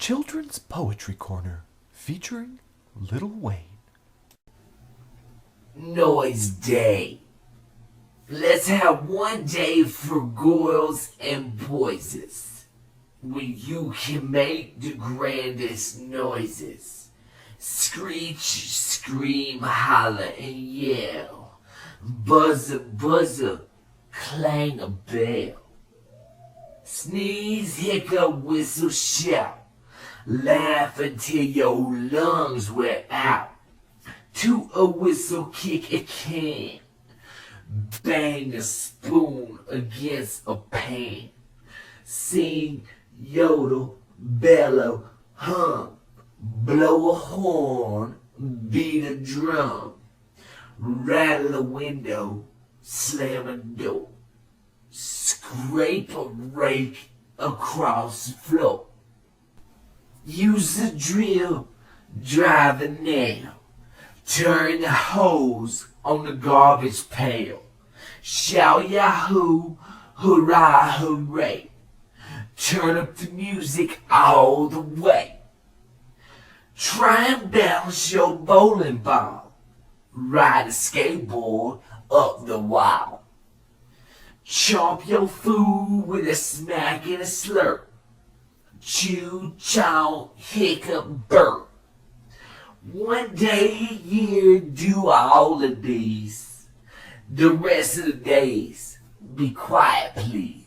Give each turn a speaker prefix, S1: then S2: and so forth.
S1: Children's Poetry Corner featuring Lil Wayne.
S2: Noise Day. Let's have one day for girls and boys when you can make the grandest noises. Screech, scream, holler, and yell. Buzzer, buzzer, clang a bell. Sneeze, hiccup, whistle, shout. Laugh until your lungs wear out. Toot a whistle, kick a can. Bang a spoon against a pan. Sing, yodel, bellow, hum. Blow a horn, beat a drum. Rattle a window, slam a door. Scrape a rake across the floor. Use a drill, drive a nail. Turn the hose on the garbage pail. Shout yahoo, hurrah, hooray. Turn up the music all the way. Try and bounce your bowling ball. Ride a skateboard up the wall. Chomp your food with a smack and a slurp. Chew, chow, hiccup, burp. One day a year do all of these. The rest of the days, be quiet please.